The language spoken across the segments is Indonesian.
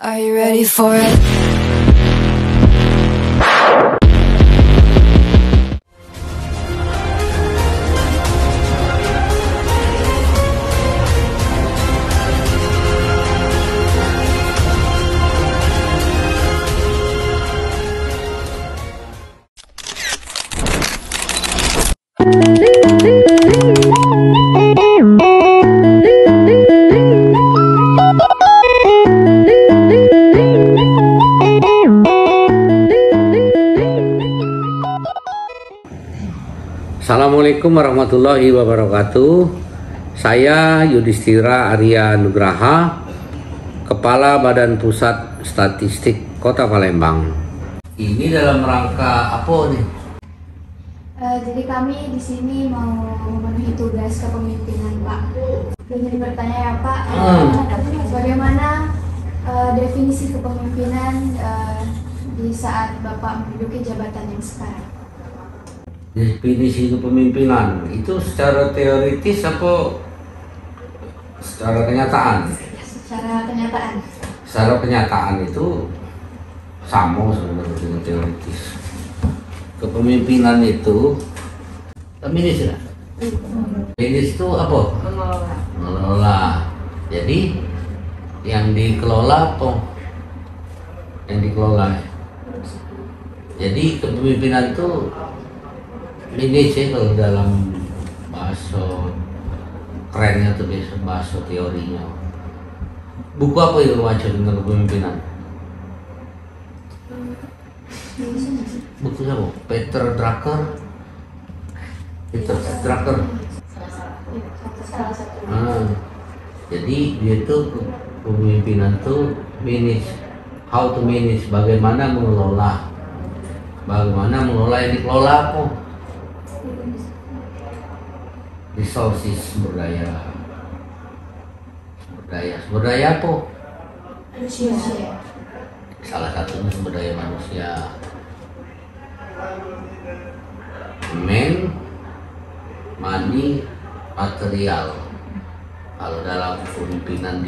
Are you ready for it? Assalamualaikum warahmatullahi wabarakatuh. Saya Yudhistira Arya Nugraha, Kepala Badan Pusat Statistik Kota Palembang. Ini dalam rangka apa nih? Jadi kami di sini mau memenuhi tugas kepemimpinan, Pak. Jadi bertanya ya, Pak, bagaimana definisi kepemimpinan di saat Bapak menduduki jabatan yang sekarang? Definisi kepemimpinan itu secara teoritis apa secara kenyataan? Secara kenyataan. Secara kenyataan itu sama sebenarnya dengan teoritis. Kepemimpinan itu feminis ya? Feminis itu apa? Mengelola. Jadi yang dikelola apa? Yang dikelola. Jadi kepemimpinan itu ini sih kalau dalam bahasa kerennya tuh biasa bahasa teorinya. Buku apa yang baca tentang kepemimpinan? Buku siapa? Peter Drucker. Jadi dia tuh kepemimpinan tuh manage, how to manage, bagaimana mengelola yang dikelola apa? Resources, sumber daya apa? Manusia. Salah satunya sumber daya manusia. Money, material. Kalau dalam kepemimpinan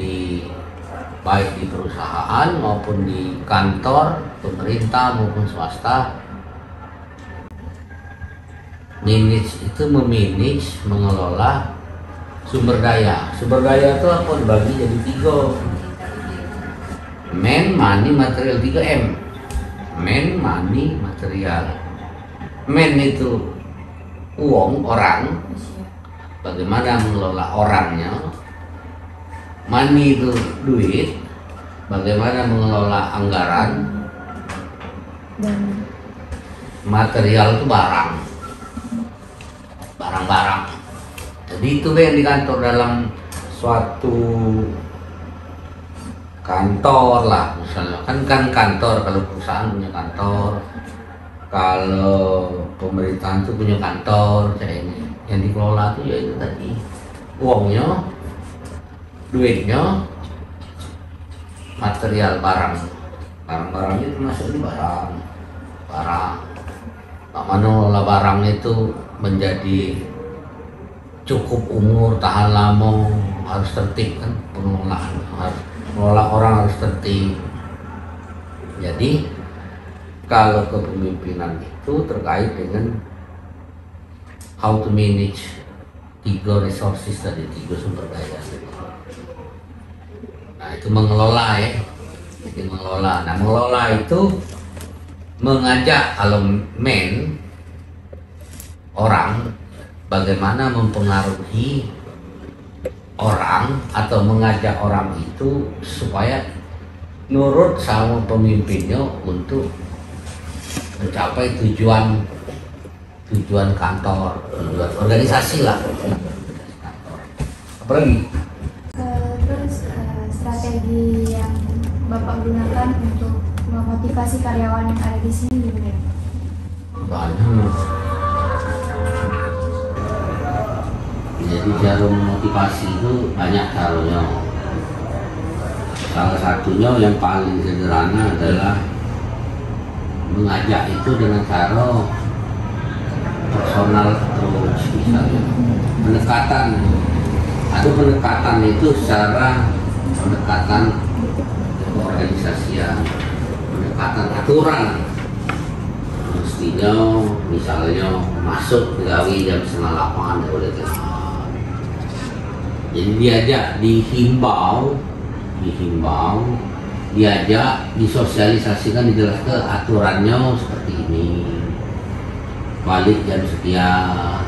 baik di perusahaan maupun di kantor pemerintah maupun swasta, manage itu memanage, mengelola sumber daya. Sumber daya itu apa? Dibagi jadi 3. Money, material, 3M. Money, material. Itu uang, orang. Bagaimana mengelola orangnya. Money itu duit. Bagaimana mengelola anggaran. Dan material itu barang. Jadi itu yang di kantor, dalam suatu kantor lah, misalnya kan kantor, kalau perusahaan punya kantor, kalau pemerintahan itu punya kantor, kayak ini yang dikelola tuh ya itu tadi uangnya, duitnya, material, barang itu masuk di barang. Mana ngelola barang itu menjadi cukup umur, tahan lama, harus tertib kan pengelolaan, harus mengelola orang harus tertib. Jadi kalau kepemimpinan itu terkait dengan how to manage 3 resources tadi, 3 sumber daya. Nah itu mengelola ya, itu mengelola. Nah mengelola itu mengajak, kalau orang, bagaimana mempengaruhi orang atau mengajak orang itu supaya nurut sama pemimpinnya untuk mencapai tujuan kantor, tujuan organisasi lah. Apalagi? Terus strategi yang Bapak gunakan untuk memotivasi karyawan yang ada di sini gimana? Banyak. Jadi cara memotivasi itu banyak caranya. Salah satunya yang paling sederhana adalah mengajak itu dengan cara personal approach, misalnya pendekatan. Ada pendekatan itu secara pendekatan penyorganisasian, pendekatan aturan. Mestinya misalnya masuk pegawai jam 7:30 boleh telat. Jadi dihimbau, diajak, disosialisasikan, dijelaskan aturannya seperti ini. Balik jam sekian.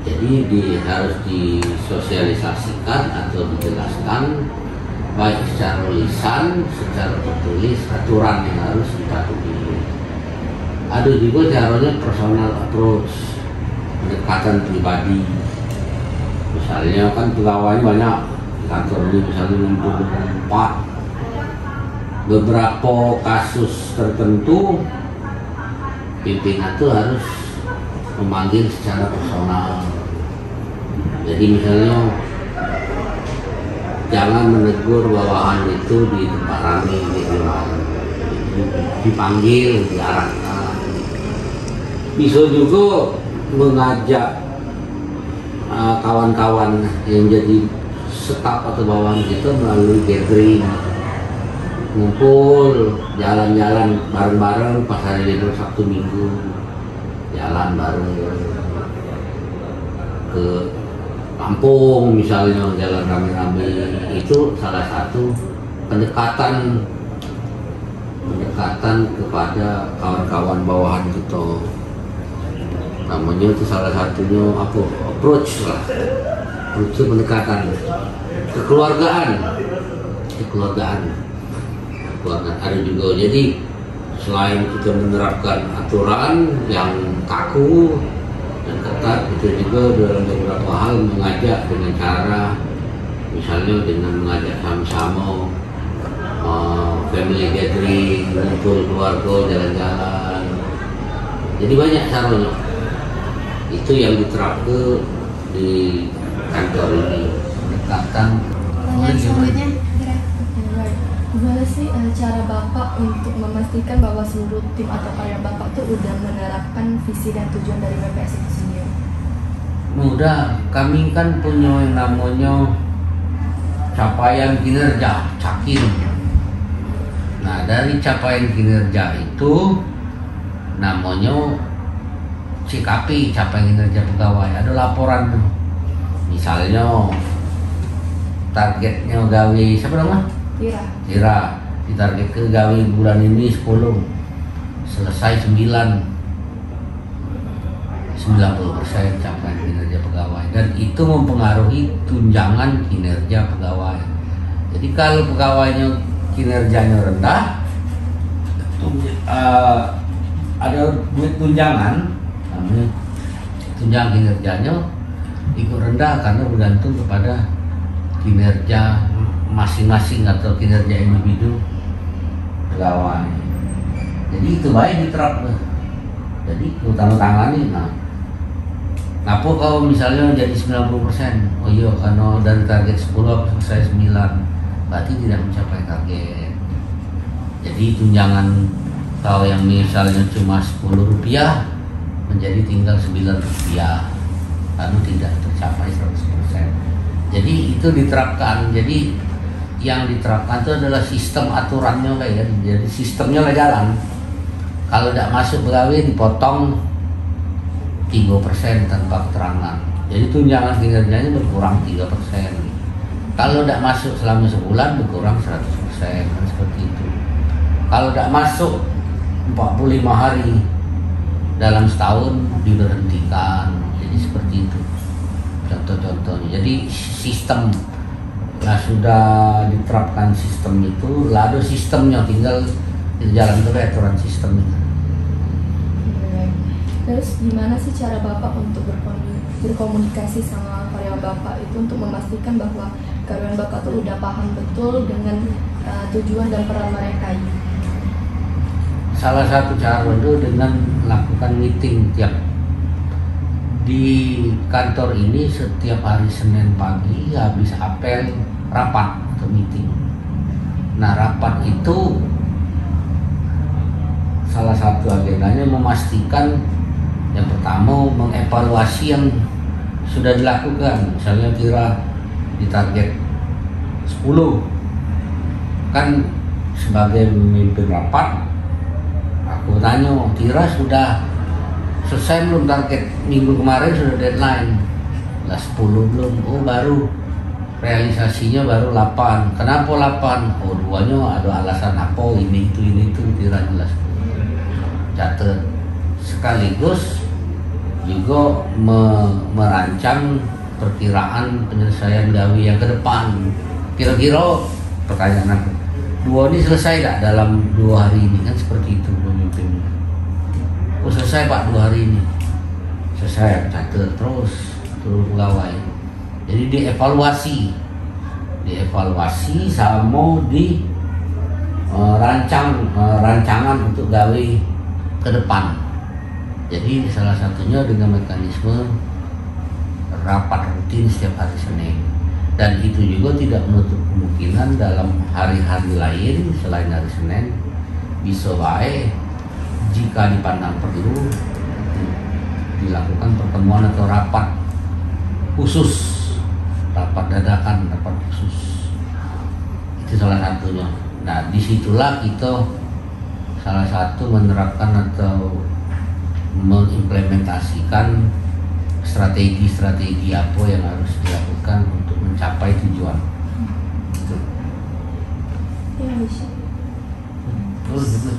Jadi harus disosialisasikan atau dijelaskan baik secara lisan, secara tertulis, aturan yang harus dipatuhi. Ada juga caranya personal approach, pendekatan pribadi. Misalnya kan pegawai banyak di kantor ini, misalnya 64. Beberapa kasus tertentu pimpinan itu harus memanggil secara personal. Jadi misalnya jangan menegur bawahan itu di tempat ramai, dipanggil, diarahkan. Bisa juga mengajak kawan-kawan yang jadi staf atau bawahan kita melalui gathering, ngumpul, jalan-jalan bareng-bareng pas hari libur Sabtu Minggu, jalan bareng ke kampung misalnya, jalan rame-rame. Itu salah satu pendekatan kepada kawan-kawan bawahan kita. Namanya itu salah satunya apa? Approach lah. Approach itu pendekatan kekeluargaan ada juga. Jadi selain kita menerapkan aturan yang kaku dan ketat, kita juga dalam beberapa hal mengajak dengan cara misalnya dengan mengajak sama-sama family gathering, ngumpul keluarga, jalan-jalan. Jadi banyak caranya. Itu yang diterapkan di kantor ini, pendekatan. Pertanyaan selanjutnya, gimana sih cara Bapak untuk memastikan bahwa seluruh tim atau karya Bapak tuh udah menerapkan visi dan tujuan dari BPS itu sendiri? Mudah, kami kan punya yang namanya capaian kinerja, CAKIN. Nah, dari capaian kinerja itu namanya CKP, capaian kinerja pegawai. Ada laporan tuh. Misalnya targetnya gawe siapa nama? Tira ditargetkan gawe bulan ini 10, selesai 90% capaian kinerja pegawai, dan itu mempengaruhi tunjangan kinerja pegawai. Jadi kalau pegawainya kinerjanya rendah, ada duit tunjangan, namanya tunjangan kinerjanya ikut rendah karena bergantung kepada kinerja masing-masing atau kinerja individu pegawai. Jadi itu baik diterapkan. Jadi utang-utangan. Nah, kalau misalnya jadi 90%, oh iya karena dari target 10 selesai 9, berarti tidak mencapai target. Jadi tunjangan kalau yang misalnya cuma Rp10 menjadi tinggal Rp9, lalu tidak tercapai 100%. Jadi itu diterapkan. Jadi yang diterapkan itu adalah sistem aturannya lah ya. Jadi sistemnya lah jalan. Kalau tidak masuk pegawai dipotong 3% tanpa keterangan. Jadi tunjangan kinerjanya berkurang 3%. Kalau tidak masuk selama sebulan berkurang 100%, kan seperti itu. Kalau tidak masuk 45 hari dalam setahun diberhentikan. Jadi seperti itu contoh-contohnya. Jadi sistem, nah sudah diterapkan sistem itu, lalu sistemnya tinggal jalan terus aturan sistem itu. Terus gimana sih cara Bapak untuk berkomunikasi sama karyawan Bapak itu untuk memastikan bahwa karyawan Bapak tuh udah paham betul dengan tujuan dan peran mereka ini? Salah satu cara itu dengan melakukan meeting di kantor ini setiap hari Senin pagi habis apel rapat atau meeting. Nah, rapat itu salah satu agendanya memastikan yang pertama mengevaluasi yang sudah dilakukan. Misalnya kira di target 10, kan sebagai pemimpin rapat, aku tanya, Tira sudah selesai belum target minggu kemarin, sudah deadline lah 10 belum, oh baru realisasinya baru 8. Kenapa 8? Oh duanya ada alasan apa, ini itu Tira jelas catat. Sekaligus juga merancang perkiraan penyelesaian gawe yang ke depan. Kira-kira pertanyaan aku, dua ini selesai tak dalam 2 hari ini, kan seperti itu pemimpin. Oh selesai Pak 2 hari ini, selesai, catat terus pegawai. Jadi dievaluasi sama di rancangan untuk gawe ke depan. Jadi salah satunya dengan mekanisme rapat rutin setiap hari Senin, dan itu juga tidak menutup kemungkinan dalam hari-hari lain selain hari Senin bisa baik jika dipandang perlu dilakukan pertemuan atau rapat khusus, rapat dadakan, rapat khusus. Itu salah satunya. Nah disitulah kita salah satu menerapkan atau mengimplementasikan strategi-strategi apa yang harus dilakukan untuk mencapai tujuan. Itu. Ya bisa. Betul.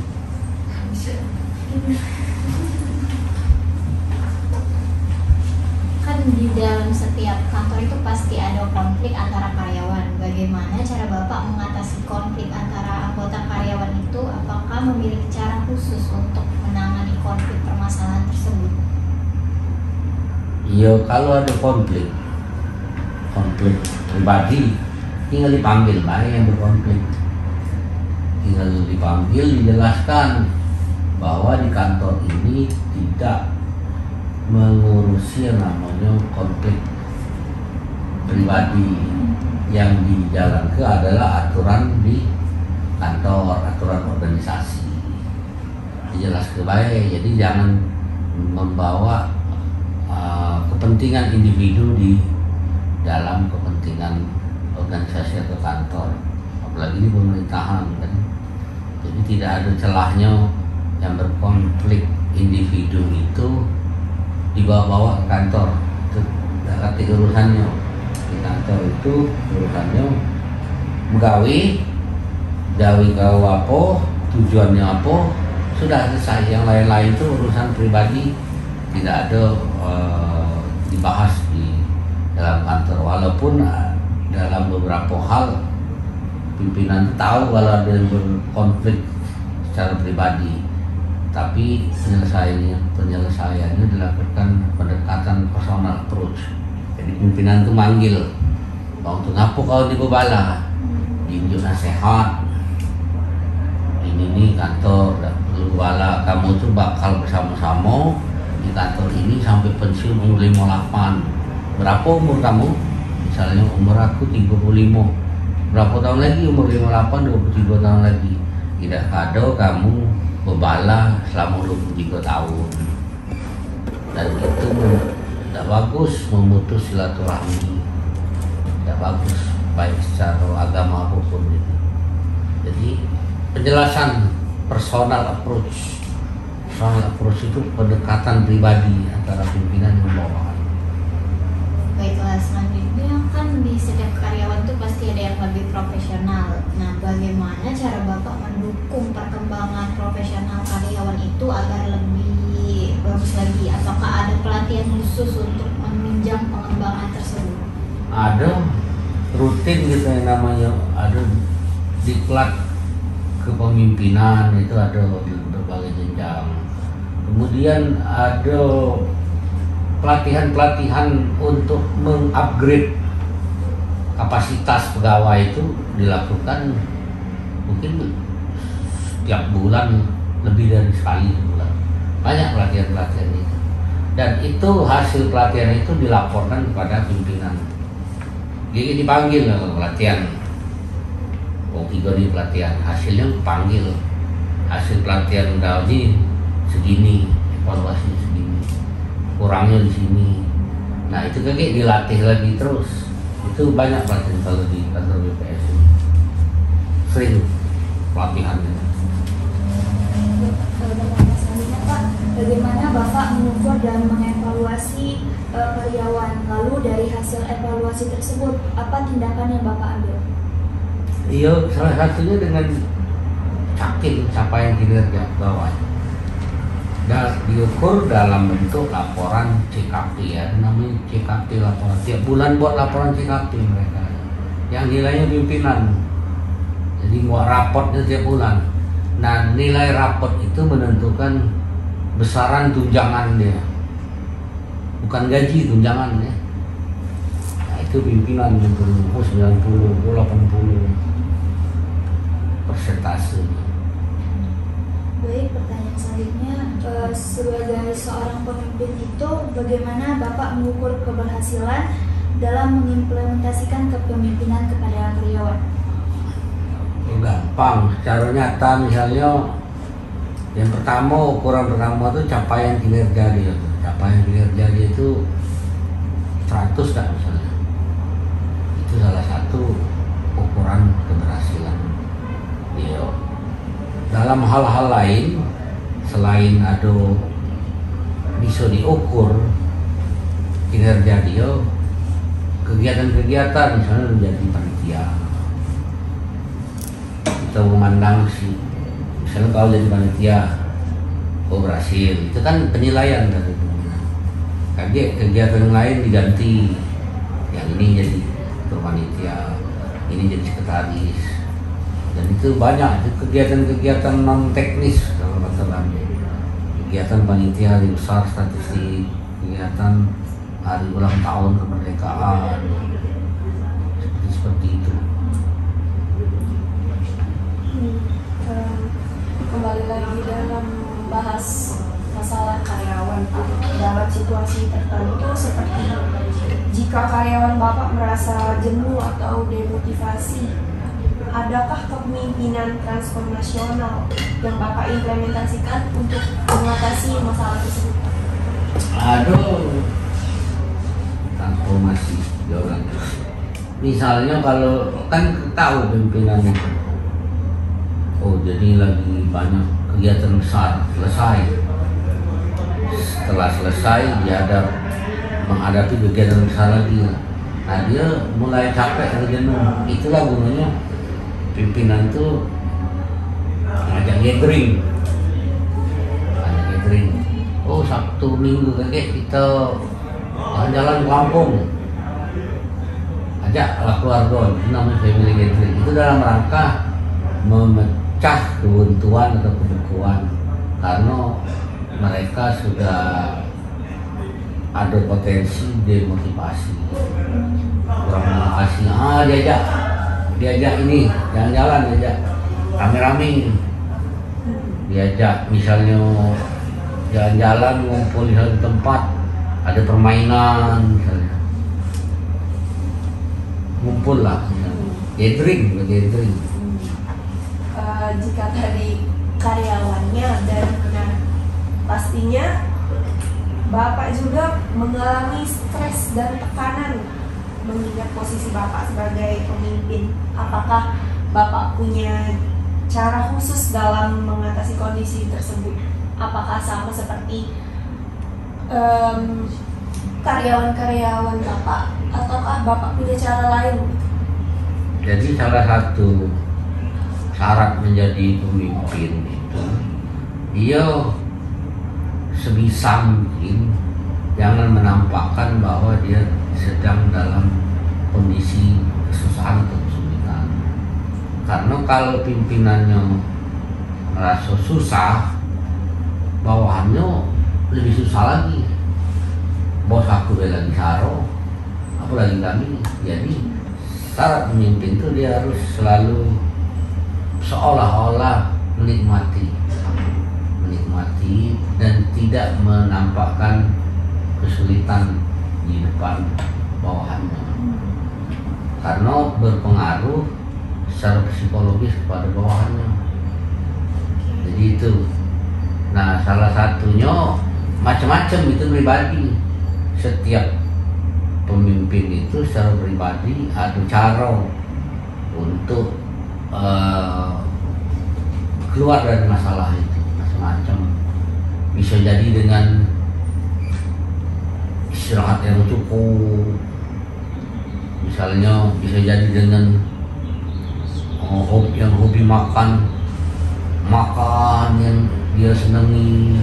Kan di dalam setiap kantor itu pasti ada konflik antara karyawan. Bagaimana cara Bapak mengatasi konflik antara anggota karyawan itu? Apakah memiliki cara khusus untuk menangani konflik permasalahan tersebut? Iya, kalau ada konflik pribadi, tinggal dipanggil baik yang berkonflik, tinggal dipanggil, dijelaskan bahwa di kantor ini tidak mengurusi yang namanya konflik pribadi. Yang dijalankan adalah aturan di kantor, aturan organisasi. Dijelaskan baik, jadi jangan membawa kepentingan individu di dalam kepentingan organisasi atau kantor, apalagi di pemerintahan kan. Jadi tidak ada celahnya yang berkonflik individu itu dibawa-bawa ke kantor. Itu tidak ada urusannya. Di kantor itu urusannya gawe kau apa, tujuannya apa, sudah selesai. Yang lain-lain itu urusan pribadi, tidak ada dibahas di dalam kantor. Walaupun dalam beberapa hal pimpinan tahu kalau ada yang berkonflik secara pribadi, tapi penyelesaiannya dilakukan pendekatan personal approach. Jadi pimpinan itu manggil, bang tuh ngapa kau di bebala, diunjuk nasihat, ini kantor perlu bala, kamu tuh bakal bersama-sama di kantor ini sampai pensiun umur 58. Berapa umur kamu? Misalnya umur aku 35. Berapa tahun lagi umur 58, 23 tahun lagi. Tidak ada kamu bebala selama 23 tahun. Dan itu tidak bagus memutus silaturahmi. Tidak bagus baik secara agama maupun itu. Jadi penjelasan personal approach itu pendekatan pribadi antara pimpinan dan bawahan. Baiklah, selanjutnya kan di setiap karyawan itu pasti ada yang lebih profesional. Nah, bagaimana cara Bapak mendukung perkembangan profesional karyawan itu agar lebih bagus lagi? Apakah ada pelatihan khusus untuk menunjang pengembangan tersebut? Ada rutin gitu yang namanya, ada diklat kepemimpinan, itu ada di berbagai jenjang. Kemudian ada pelatihan-pelatihan untuk mengupgrade kapasitas pegawai, itu dilakukan mungkin setiap bulan, lebih dari sekali sebulan. Banyak pelatihan-pelatihan itu, dan itu hasil pelatihan itu dilaporkan kepada pimpinan. Jadi dipanggil pelatihan, tiga di pelatihan, hasilnya panggil, hasil pelatihan gaji segini, evaluasi segini, kurangnya di sini. Nah itu kayak dilatih lagi terus. Itu banyak pelatihan kalau di kantor BPS ini. sering pelatihannya. Pertanyaan selanjutnya Pak, bagaimana Bapak mengukur dan mengevaluasi karyawan? Lalu dari hasil evaluasi tersebut, apa tindakan yang Bapak ambil? Iya, salah satunya dengan capaian kinerja bawah. Dan diukur dalam bentuk laporan CKP ya, namanya CKP laporan. Tiap bulan buat laporan CKP mereka. Yang nilainya pimpinan. Jadi buat raportnya tiap bulan. Nah, nilai raport itu menentukan besaran tunjangan dia. Bukan gaji, tunjangan ya. Nah, itu pimpinan yang 90, 80 persentase. Baik, pertanyaan selanjutnya, sebagai seorang pemimpin itu bagaimana Bapak mengukur keberhasilan dalam mengimplementasikan kepemimpinan kepada karyawan? Gampang, secara nyata misalnya yang pertama, ukuran pertama itu capaian kinerja dia. Capaian kinerja dia itu 100 tak misalnya. Itu salah satu ukuran keberhasilan dia. Dalam hal-hal lain selain ada bisa diukur kinerja dia, kegiatan-kegiatan misalnya menjadi panitia, kita memandang sih, misalnya kalau jadi panitia berhasil, itu kan penilaian dari pimpinan. Kegiatan lain diganti, yang ini jadi panitia, ini jadi sekretaris. Dan itu banyak itu kegiatan-kegiatan non teknis kalau masalahnya, kegiatan panitia hari besar statistik, kegiatan hari ulang tahun kemerdekaan, seperti itu. Kembali lagi dalam membahas masalah karyawan Pak, dalam situasi tertentu seperti jika karyawan Bapak merasa jenuh atau demotivasi, adakah kepemimpinan transformasional yang Bapak implementasikan untuk mengatasi masalah tersebut? Aduh, transformasi jalan. Misalnya kalau kan tahu pimpinan itu, oh jadi lagi banyak kegiatan besar, selesai. Setelah selesai dia ada menghadapi kegiatan besar lagi. Nah dia mulai capek dan jenuh. Itulah gunanya pimpinan itu ngajak gathering. Oh Sabtu Minggu kakek kita jalan-jalan ke kampung, ajaklah keluarga, itu namanya family gathering. Itu dalam rangka memecah kebuntuan atau kebekuan, karena mereka sudah ada potensi demotivasi, kurang motivasi. Diajak ini jalan-jalan, diajak rame-rame, diajak misalnya jalan-jalan ngumpul di satu tempat, ada permainan misalnya, ngumpul lah, gathering. Jika tadi karyawannya dan pastinya Bapak juga mengalami stres dan tekanan mengingat posisi Bapak sebagai pemimpin. Apakah Bapak punya cara khusus dalam mengatasi kondisi tersebut? Apakah sama seperti karyawan-karyawan Bapak, ataukah Bapak punya cara lain? Jadi salah satu syarat menjadi pemimpin itu, dia sebisa mungkin jangan menampakkan bahwa dia sedang dalam kondisi kesusahan atau kesulitan. Karena kalau pimpinannya merasa susah, bawahannya lebih susah lagi. Bos aku lagi saro, aku lagi kami. Jadi syarat pemimpin itu dia harus selalu seolah-olah menikmati dan tidak menampakkan kesulitan di depan bawahannya, karena berpengaruh secara psikologis kepada bawahannya. Jadi itu. Nah, salah satunya macam-macam itu pribadi. Setiap pemimpin itu secara pribadi ada cara untuk eh, keluar dari masalah itu macam-macam. Bisa jadi dengan istirahat yang cukup, misalnya bisa jadi dengan hobi makan yang dia senangi,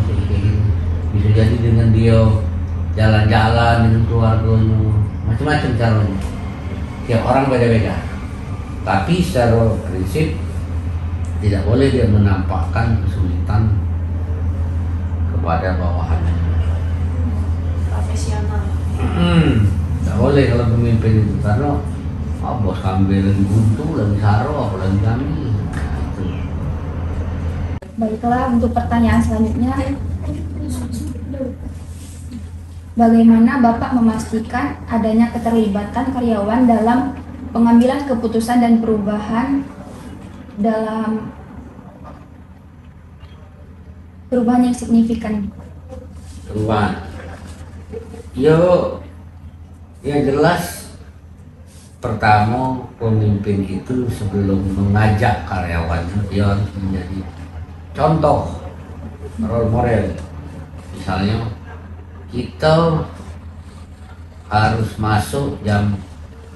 bisa jadi dengan dia jalan-jalan dengan keluarganya, macam-macam caranya. Tiap orang beda-beda, tapi secara prinsip tidak boleh dia menampakkan kesulitan kepada bawahannya. Profesional. Tidak boleh kalau pemimpin itu, karena bos kami lagi buntu, lagi saro, apalagi kami. Nah, itu. Baiklah, untuk pertanyaan selanjutnya, bagaimana Bapak memastikan adanya keterlibatan karyawan dalam pengambilan keputusan dan perubahan yang signifikan? Perubahan. Yang jelas, pertama pemimpin itu sebelum mengajak karyawannya dia harus menjadi contoh, role model. Misalnya kita harus masuk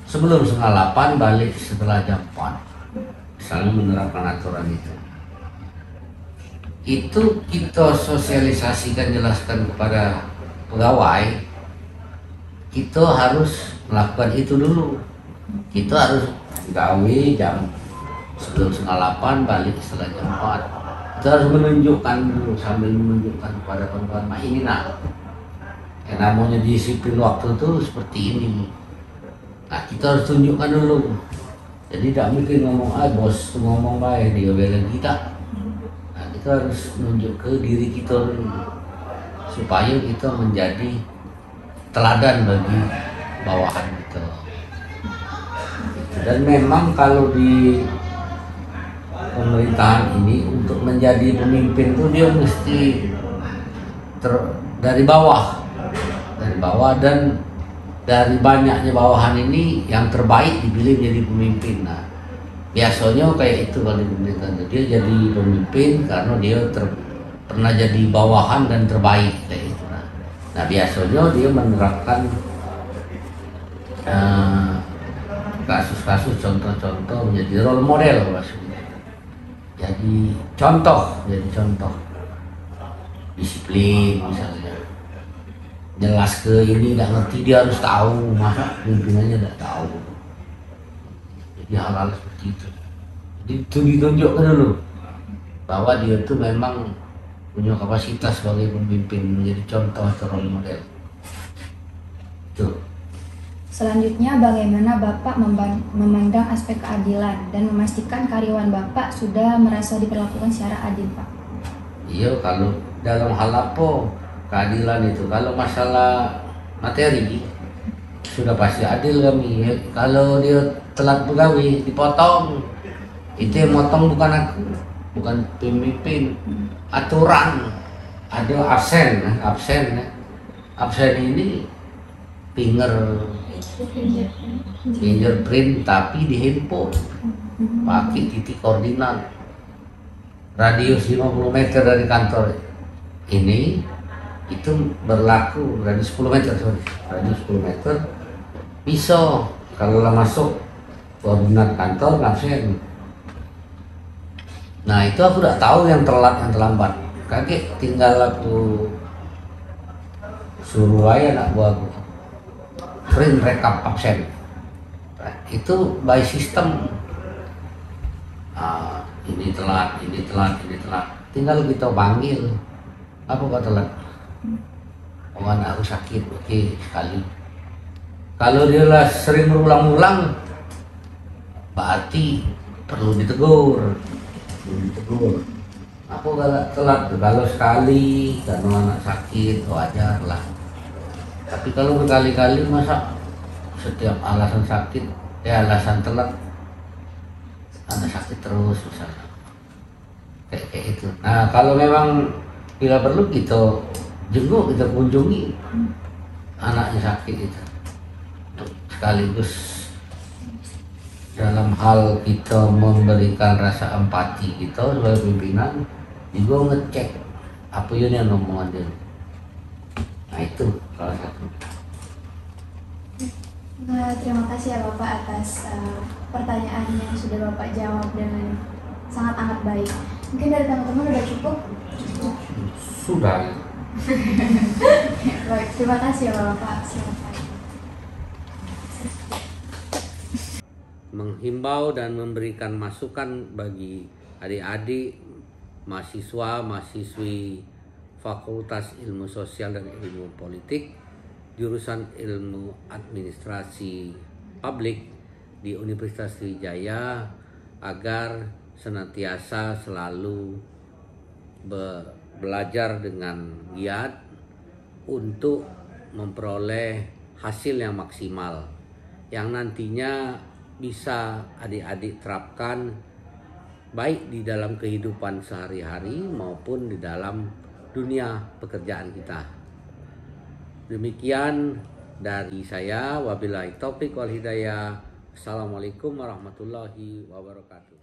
sebelum 7:30, balik setelah jam 4. Misalnya menerapkan aturan itu kita sosialisasikan, jelaskan kepada pegawai, kita harus melakukan itu dulu. Kita harus gawe sebelum 7:30, balik setelah jam 4. Kita harus menunjukkan dulu, sambil menunjukkan kepada kawan-kawan, ini yang namanya disiplin waktu itu seperti ini. Nah, kita harus tunjukkan dulu. Jadi tidak mungkin ngomong, bos ngomong baik, dia belain kita. Nah, kita harus menunjuk ke diri kita dulu, supaya kita menjadi teladan bagi bawahan kita. Dan memang kalau di pemerintahan ini, untuk menjadi pemimpin itu dia mesti dari bawah, dan dari banyaknya bawahan ini yang terbaik dipilih jadi pemimpin. Nah, biasanya kayak itu kalau di pemerintahan, dia jadi pemimpin karena dia pernah jadi bawahan dan terbaik kayak itu. Nah, biasanya dia menerapkan kasus-kasus, contoh-contoh, menjadi role model maksudnya. Jadi contoh disiplin misalnya. Jelas ke ini nggak ngerti, dia harus tahu, masa pimpinannya nggak tahu. Jadi hal-hal seperti itu. Jadi itu ditunjukkan dulu bahwa dia itu memang punya kapasitas sebagai pemimpin, menjadi contoh atau role model. Itu. Selanjutnya, bagaimana Bapak memandang aspek keadilan dan memastikan karyawan Bapak sudah merasa diperlakukan secara adil, Pak? Iya, kalau dalam hal apa keadilan itu, kalau masalah materi sudah pasti adil kami. Kalau dia telat pegawai dipotong, itu yang motong bukan aku, bukan pemimpin. Aturan ada absen ini fingerprint tapi di handphone, pakai titik koordinat, radius 50 meter dari kantor ini, itu berlaku radius 10 meter, radius 10 meter bisa kalau masuk koordinat kantor absen. Nah, itu aku udah tahu yang telat, yang terlambat. Kakek tinggal aku suruh aja anak buah aku print rekap absen. Nah, itu by system. Ini telat. Tinggal kita panggil. Apa kau telat? Oh, anak aku sakit. Oke, sekali. Kalau dia lah sering berulang-ulang, berarti perlu ditegur. Aku galak telat, kalau sekali karena anak sakit wajar lah. Tapi kalau berkali-kali, masa setiap alasan sakit alasan telat, anak sakit terus misalnya, kayak itu. Nah, kalau memang bila perlu kita jenguk, kita kunjungi anaknya sakit itu, untuk sekaligus dalam hal kita memberikan rasa empati kita sebagai pimpinan juga ngecek apa yang omongan dia. Nah itu salah satu. Nah, terima kasih ya Bapak atas pertanyaan yang sudah Bapak jawab dengan sangat amat baik. Mungkin dari teman-teman udah cukup? Sudah. Baik, terima kasih ya Bapak. Silakan. Menghimbau dan memberikan masukan bagi adik-adik mahasiswa, mahasiswi Fakultas Ilmu Sosial dan Ilmu Politik jurusan Ilmu Administrasi Publik di Universitas Sriwijaya agar senantiasa selalu belajar dengan giat untuk memperoleh hasil yang maksimal yang nantinya bisa adik-adik terapkan baik di dalam kehidupan sehari-hari maupun di dalam dunia pekerjaan kita. Demikian dari saya, wabillahi taufik wal hidayah. Assalamualaikum warahmatullahi wabarakatuh.